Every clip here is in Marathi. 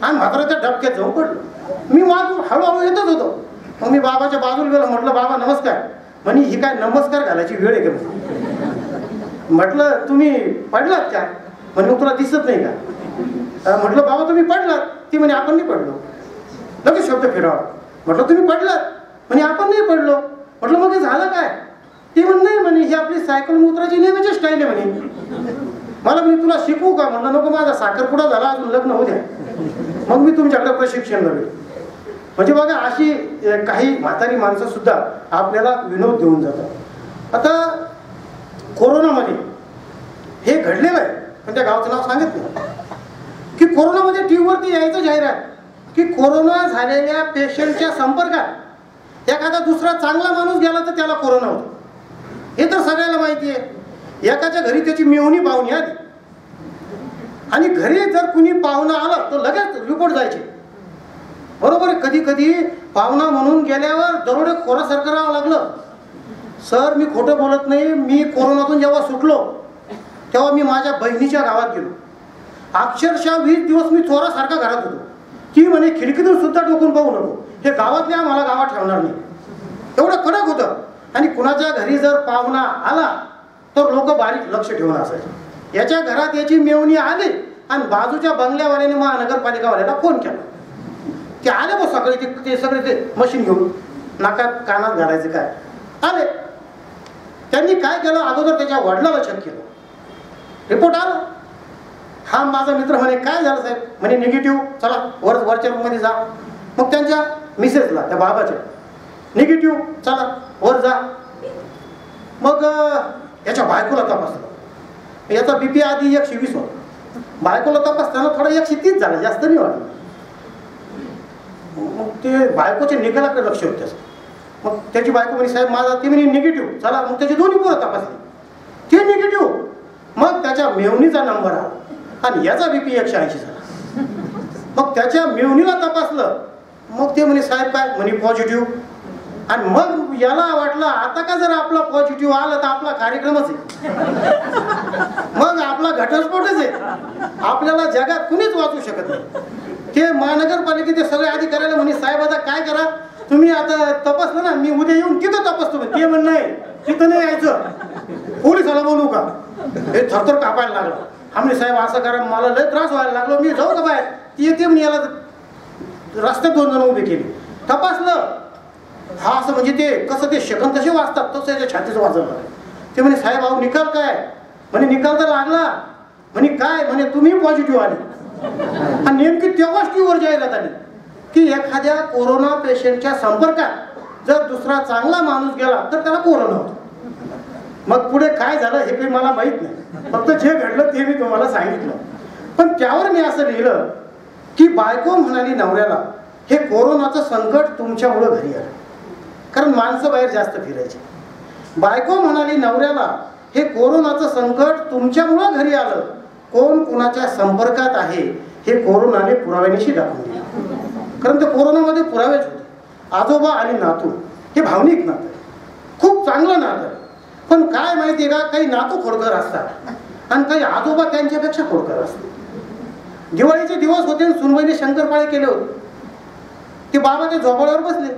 आणि मात्र त्या डबक्यात जाऊन पडलो. मी मागून हळूहळू येतच होतो. मग मी बाबाच्या बाजूला गेलो. म्हटलं बाबा नमस्कार. म्हणे ही काय नमस्कार घालायची वेळ आहे का? म्हटलं तुम्ही पडलात का? म्हणे मग तुला दिसत नाही का? म्हटलं बाबा तुम्ही पडलात. ती म्हणे आपण नाही पडलो. लगेच शब्द फिरावा. म्हटलं तुम्ही पडलात. म्हणे आपण नाही पडलो. म्हटलं मग हे झालं काय? ती म्हण नाही म्हणे ही आपली सायकल मूत्राची नेहमीची स्टाईल आहे म्हणे. मला म्हणे तुला शिकवू का? म्हटलं नको माझा साखरपुडा झाला अजून लग्न होऊ द्या मग मी तुमच्याकडे प्रशिक्षण नव्हे. म्हणजे बघा अशी काही म्हातारी माणसं सुद्धा आपल्याला विनोद देऊन जातात. आता कोरोनामध्ये हे घडलेलं आहे पण त्या गावाचं नाव सांगितलं की कोरोनामध्ये टीव्हीवरती यायचं जाहिरात की कोरोना झालेल्या पेशंटच्या संपर्कात एखादा दुसरा चांगला माणूस गेला तर त्याला कोरोना होतो. हे तर सगळ्याला माहिती आहे. एकाच्या घरी त्याची मेहुणी पाहुणी आली आणि घरी जर कुणी पाहुणा आला तर लगेच रिपोर्ट जायचे. बरोबर आहे. कधी कधी पाहुणा म्हणून गेल्यावर दरोडेखोरासारखं राहावं लागलं. सर मी खोटं बोलत नाही. मी कोरोनातून जेव्हा सुटलो तेव्हा मी माझ्या बहिणीच्या गावात गेलो. अक्षरशः 20 दिवस मी चोरासारखा घरात होतो. ती म्हणे खिडकीतून सुद्धा डोकून पाहू नको. हे गावातल्या मला गावात ठेवणार नाही. एवढं कडक होतं. आणि कुणाच्या घरी जर पाहुणा आला तर लोक बारीक लक्ष ठेवून असायचे. याच्या घरात याची मेवणी आली आणि बाजूच्या बंगल्यावाल्याने महानगरपालिकावाल्याला फोन केला. ते आले बघ सकाळी ते सगळे ते मशीन घेऊन नाकात कानात घालायचे काय आले. त्यांनी काय केलं अगोदर त्याच्या वडिलाला चेक केलं. रिपोर्ट आला. हा माझा मित्र म्हणे काय झालं साहेब? म्हणे निगेटिव्ह. चला वरच्या रूममध्ये जा. मग त्यांच्या मिसेसला त्या बाबाच्या निगेटिव्ह. चला वर जा. मग याच्या बायकोला तपासलं. याचा बीपी आधी 120 होता. बायकोला तपासताना थोडा 130 झाला. जास्त नाही वाटलं. मग ते बायकोच्या निकालाकडे लक्ष होतं त्याचं. मग त्याची बायको म्हणे साहेब माझा ती म्हणे निगेटिव्ह. चला मग त्याची दोन्ही पोरं तपासली. ते निगेटिव्ह. मग त्याच्या मेवणीचा नंबर आला आणि याचा बीपी 180 झाला. मग त्याच्या मेवणीला तपासलं. मग ते म्हणे साहेब काय? म्हणे पॉझिटिव्ह. आणि मग याला वाटलं आता का जर आपला पॉझिटिव्ह आला तर आपला कार्यक्रमच आहे. मग आपला घटस्फोटच आहे. आपल्याला जगात कुणीच वाचू शकत नाही. ते महानगरपालिकेचे सगळे अधिकाऱ्याला म्हणे साहेब आता काय करा तुम्ही आता तपासलं ना मी उद्या येऊन तिथं तपासतो. ते म्हण नाही तिथं नाही यायचं. पोलिसाला बोलू का? हे थरथर कापायला लागलं. आम्ही साहेब असं करा मला लय त्रास व्हायला लागलो मी जाऊ का बाहेर? ती येते म्हणे. याला रस्त्यात 2 जण उभे केले. तपासलं. हा असं म्हणजे ते कसं ते सेकंद कसे वाचतात तसं त्याच्या छातीचं वाजवलं. ते म्हणे साहेब अहो निकाल काय? म्हणे निकाल तर लागला. म्हणे काय? म्हणे तुम्ही पॉझिटिव्ह आले. आणि नेमकी तेव्हाच टीव्हीवर जाहिरात आली की एखाद्या कोरोना पेशंटच्या संपर्कात जर दुसरा चांगला माणूस गेला तर त्याला कोरोना होतो. मग पुढे काय झालं हे काही मला माहीत नाही. फक्त जे घडलं ते मी तुम्हाला सांगितलं. पण त्यावर मी असं लिहिलं की बायको म्हणाली नवऱ्याला हे कोरोनाचं संकट तुमच्यामुळं घरी आलं. कारण माणसं बाहेर जास्त फिरायची. बायको म्हणाली नवऱ्याला हे कोरोनाचं संकट तुमच्यामुळं घरी आलं. कोण कुणाच्या संपर्कात आहे हे कोरोनाने पुराव्यानिशी दाखवून दिलं. कारण ते कोरोनामध्ये पुरावेच होते. आजोबा आणि नातू हे भावनिक नातं आहे. खूप चांगलं नातं आहे. पण काय माहिती आहे का काही नातू खोडकर असतात आणि काही आजोबा त्यांच्यापेक्षा खोडकर असतात. दिवाळीचे दिवस होते आणि सुनबाईने शंकरपाळे केले होते. ते बाबा ते झोपाळ्यावर बसले.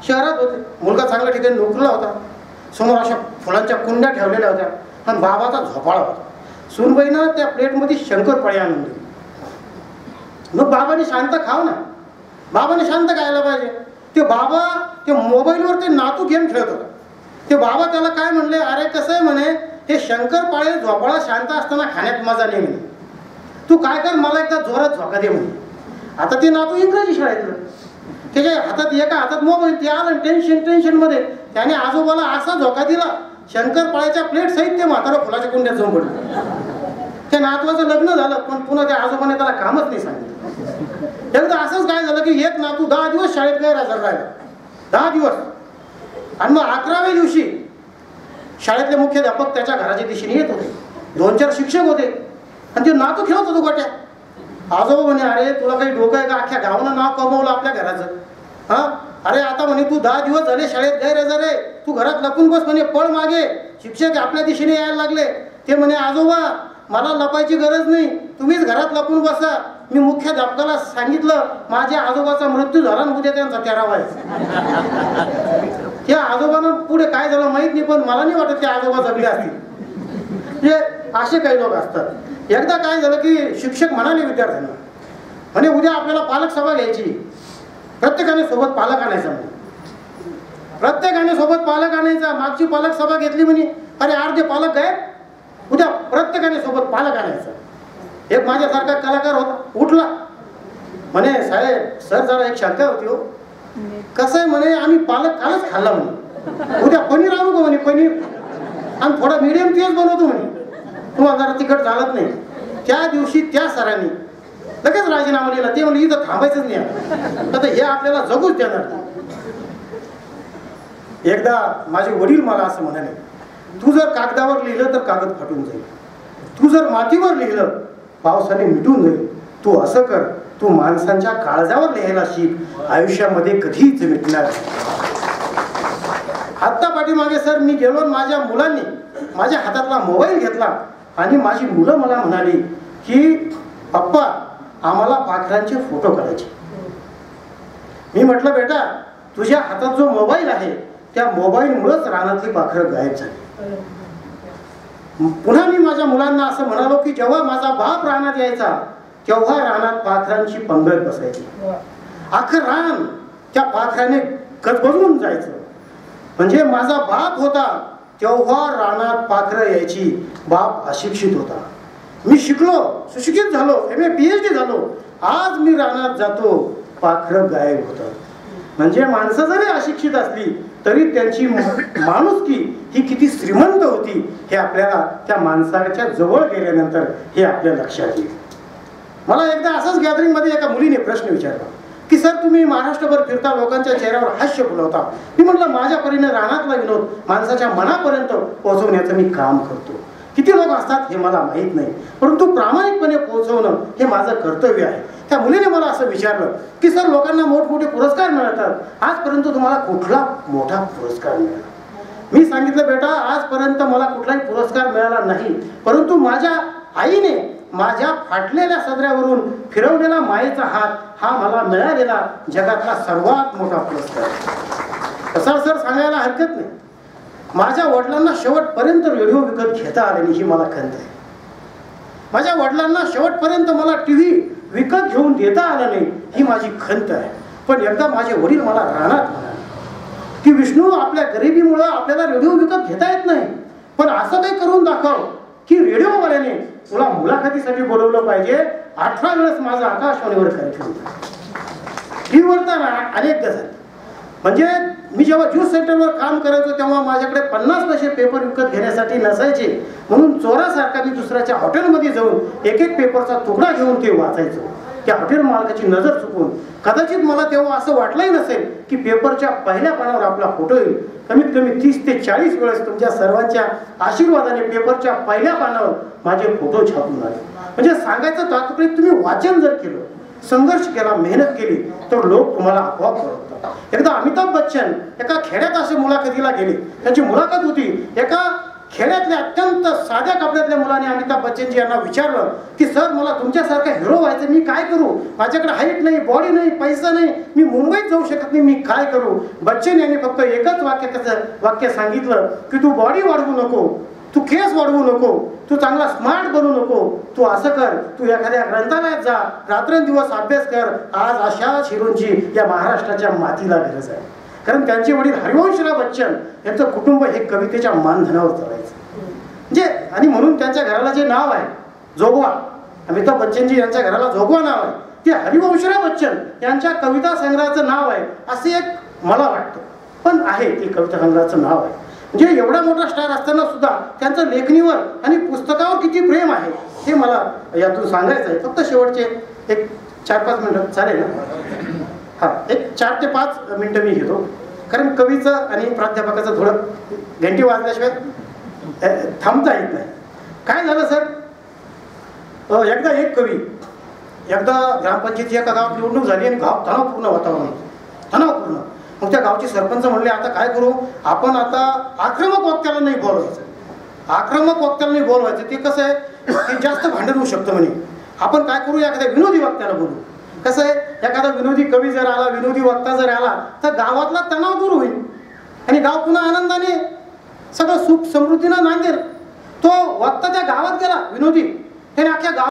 शहरात होते. मुलगा चांगल्या ठिकाणी नोकरीला होता. समोर अशा फुलांच्या कुंड्या ठेवलेल्या होत्या आणि बाबाचा झोपाळा होता. सुनबाईनं त्या प्लेटमध्ये शंकरपाळे आणून दिली. मग बाबाने शांत खाव ना. बाबाने शांत खायला पाहिजे. ते बाबा ते मोबाईलवर ते नातू गेम खेळत होता. ते बाबा त्याला काय म्हणले अरे कसं आहे म्हणे हे शंकरपाळे झोपाळा शांत असताना खाण्यात मजा नाही म्हणे. तू काय कर मला एकदा जोरात झोका दे म्हणे. आता ते नातू इंग्रजी शाळेतलं. त्याच्या हातात एका हातात मोबाईल. ते आलं टेन्शन मध्ये त्याने आजोबाला असा झोका दिला शंकरपाळ्याच्या प्लेट सहित ते म्हातारा फुलाच्या कुंड्यात जाऊन पडलं. त्या नातवाचं लग्न झालं पण पुन्हा त्या आजोबाने त्याला कामच नाही सांगितलं. एकदा असंच काय झालं की एक नातू 10 दिवस शाळेत गैरहजर राहिला. 10 दिवस. आणि मग 11व्या दिवशी शाळेतले मुख्याध्यापक त्याच्या घराच्या दिशेने येत होते. 2-4 शिक्षक होते आणि ते नातू खेळत होतो गोट्या. आजोबा म्हणे अरे तुला काही डोकं आहे का? अख्ख्या गावानं नाव कमवलं आपल्या घराचं. हा अरे आता म्हणे तू 10 दिवस झाले शाळेत गैरहजर आहे. तू घरात लपून बस म्हणे. पळ मागे. शिक्षक आपल्या दिशेने यायला लागले. ते म्हणे आजोबा मला लपायची गरज नाही. तुम्हीच घरात लपून बसा. मी मुख्याध्यापकाला सांगितलं माझ्या आजोबाचा मृत्यू झाला आणि उद्या त्यांचा 13वा आहे. त्या आजोबांना पुढे काय झालं माहित नाही, पण मला नाही वाटत ते आजोबा जगले असतील. म्हणजे असे काही लोक असतात. एकदा काय झालं की शिक्षक म्हणाले विद्यार्थ्यांना, म्हणे उद्या आपल्याला पालक सभा घ्यायची, प्रत्येकाने सोबत पालक आणायचा. म्हणे प्रत्येकाने सोबत पालक आणायचा. मागची पालक सभा घेतली म्हणे, अरे अर्धे पालक गायब. उद्या प्रत्येकाने सोबत पालक आणायचा. एक माझ्यासारखा कलाकार होता, उठला म्हणे साहेब सर जरा एक शंका होती हो. कसं आहे म्हणे आम्ही पालक कालच खाल्ला म्हणे, उद्या पनीर आणू का म्हणे, पनीर आणि थोडा मीडियम तेच बनवतो म्हणे, तुम्हाला जरा तिखट चालत नाही. त्या दिवशी त्या सरांनी लगेच राजीनामा दिला. ते म्हणजे इथं थांबायचंच नाही, आता हे आपल्याला जगूच देणार नाही. एकदा माझे वडील मला असं म्हणाले, तू जर कागदावर लिहिलं तर कागद फाटून जाईल, तू जर मातीवर लिहिलं पावसाने मिटून जाईल. तू असं कर, तू माणसांच्या काळजावर लिहायला शिक, आयुष्यामध्ये कधीच मिटणार. आत्ता पाठीमागे सर मी गेलो, माझ्या मुलांनी माझ्या हातातला मोबाईल घेतला आणि माझी मुलं मला म्हणाली की पप्पा आम्हाला पाखरांचे फोटो काढायचे. मी म्हटलं बेटा तुझ्या हातात जो मोबाईल आहे त्या मोबाईलमुळेच रानातली पाखरं गायब झाली. पुन्हा मी माझ्या मुलांना असं म्हणालो की जेव्हा माझा बाप रानात यायचा तेव्हा रानात पाखरांची पंगत बसायची, अख्खं रान त्या पाखराने गजबजून जायचं. म्हणजे माझा बाप होता तेव्हा रानात पाखरं यायची. बाप अशिक्षित होता, मी शिकलो, सुशिक्षित झालो, MA PhD झालो, आज मी रानात जातो, पाखरं गायब होतात. म्हणजे माणसं जरी अशिक्षित असली तरी त्यांची माणुसकी ही किती श्रीमंत होती हे आपल्याला त्या माणसाच्या जवळ गेल्यानंतर हे आपल्या लक्षात येईल. मला एकदा असंच गॅदरिंगमध्ये एका मुलीने प्रश्न विचारला की सर तुम्ही महाराष्ट्रभर फिरता, लोकांच्या चेहऱ्यावर हास्य फुलवता. मी म्हटलं माझ्या परीने रानातला विनोद माणसाच्या मनापर्यंत पोहोचवण्याचं मी काम करतो. किती लोक असतात हे मला माहीत नाही, परंतु प्रामाणिकपणे पोहोचवणं हे माझं कर्तव्य आहे. त्या मुलीने मला असं विचारलं की सर लोकांना मोठमोठे पुरस्कार मिळतात, आजपर्यंत तुम्हाला कुठला मोठा पुरस्कार मिळाला? मी सांगितलं बेटा आजपर्यंत मला कुठलाही पुरस्कार मिळाला नाही, परंतु माझ्या आईने माझ्या फाटलेल्या सदऱ्यावरून फिरवलेला मायेचा हात हा मला मिळालेला जगातला सर्वात मोठा पुरस्कार. सर सांगायला हरकत नाही, माझ्या वडिलांना शेवटपर्यंत रेडिओ विकत घेता आले नाही ही मला खंत आहे. माझ्या वडिलांना शेवटपर्यंत मला TV विकत घेऊन देता आला नाही ही माझी खंत आहे. पण एकदा माझे वडील मला रानात म्हणाले की विष्णू आपल्या गरिबीमुळे आपल्याला रेडिओ विकत घेता येत नाही, पण असं काही करून दाखव की रेडिओवाल्याने तुला मुलाखतीसाठी बोलवलं पाहिजे. 18 वेळेस माझा आकाशवाणीवर कार्यक्रम टीव्हीवर तर अनेकदा झाले. म्हणजे मी जेव्हा ज्यूस सेंटरवर काम करायचो तेव्हा माझ्याकडे 50 पैसे पेपर विकत घेण्यासाठी नसायचे, म्हणून चोरासारखा मी दुसऱ्याच्या हॉटेलमध्ये जाऊन एक पेपरचा तुकडा घेऊन ते वाचायचो. त्या हॉटेल मालकाची नजर चुकून कदाचित मला तेव्हा असं वाटलंही नसेल की पेपरच्या पहिल्या पानावर आपला फोटो येईल. कमीत कमी 30 ते 40 वेळेस तुमच्या सर्वांच्या आशीर्वादाने पेपरच्या पहिल्या पानावर माझे फोटो छापून आले. म्हणजे सांगायचं तात्पर्य तुम्ही वाचन जर केलं, संघर्ष केला, मेहनत केली तर लोक तुम्हाला आपोआप ओळखतात. एकदा अमिताभ बच्चन एका खेड्यात असे मुलाखतीला गेले, त्यांची मुलाखत होती. एका खेड्यातल्या अत्यंत साध्या कपड्यातल्या मुलाने अमिताभ बच्चनजी यांना विचारलं की सर मला तुमच्यासारखा हिरो व्हायचं, मी काय करू? माझ्याकडे हाईट नाही, बॉडी नाही, पैसा नाही, मी मुंबईत जाऊ शकत नाही, मी काय करू? बच्चन यांनी फक्त एकच वाक्य सांगितलं की तू बॉडी वाढवू नको, तू केस वाढवू नको, तू चांगला स्मार्ट बनू नको, तू असं कर, तू एखाद्या ग्रंथालयात जा, रात्रंदिवस अभ्यास कर. आज अशा हिरोंची या महाराष्ट्राच्या मातीला गरज आहे. कारण त्यांचे वडील हरिवंशराव बच्चन यांचं कुटुंब हे कवितेच्या मानधनावर चालायचं. म्हणजे आणि म्हणून त्यांच्या घराला जे नाव आहे जोगवा, अमिताभ बच्चनजी यांच्या घराला जोगवा नाव आहे, ते हरिवंशराव बच्चन यांच्या कविता संग्रहाचं नाव आहे असे एक मला वाटतं, पण आहे ते कविता संग्रहाचं नाव आहे. म्हणजे एवढा मोठा स्टार असताना सुद्धा त्यांचं लेखणीवर आणि पुस्तकावर किती प्रेम आहे हे मला यातून सांगायचं आहे. फक्त शेवटचे एक 4-5 मिनिटं चालेल ना? हां, एक 4 ते 5 मिनिटं मी घेतो, कारण कवीचं आणि प्राध्यापकाचं थोडं घंटी वाजल्याशिवाय थांबता येत नाही. काय झालं सर, एकदा एक कवी, एकदा ग्रामपंचायतीची एका गावात निवडणूक झाली आणि गाव तणावपूर्ण वातावरण, तणावपूर्ण. मग त्या गावचे सरपंच म्हणले आता काय करू, आपण आता आक्रमक वक्त्याला नाही बोलवायचं, आक्रमक वक्त्याला नाही बोलवायचं, ते कसं आहे ते जास्त भांडण होऊ शकतं म्हणे. आपण काय करू, एखाद्या विनोदी वक्त्याला बोलू. कसं आहे, एखादा विनोदी कवी जर आला, विनोदी वक्ता जर आला, तर गावातला तणाव दूर होईल आणि गाव पुन्हा आनंदाने सगळं सुख समृद्धीनं नांदेल. तो वक्ता त्या गावात गेला विनोदी, त्याने अख्ख्या गाव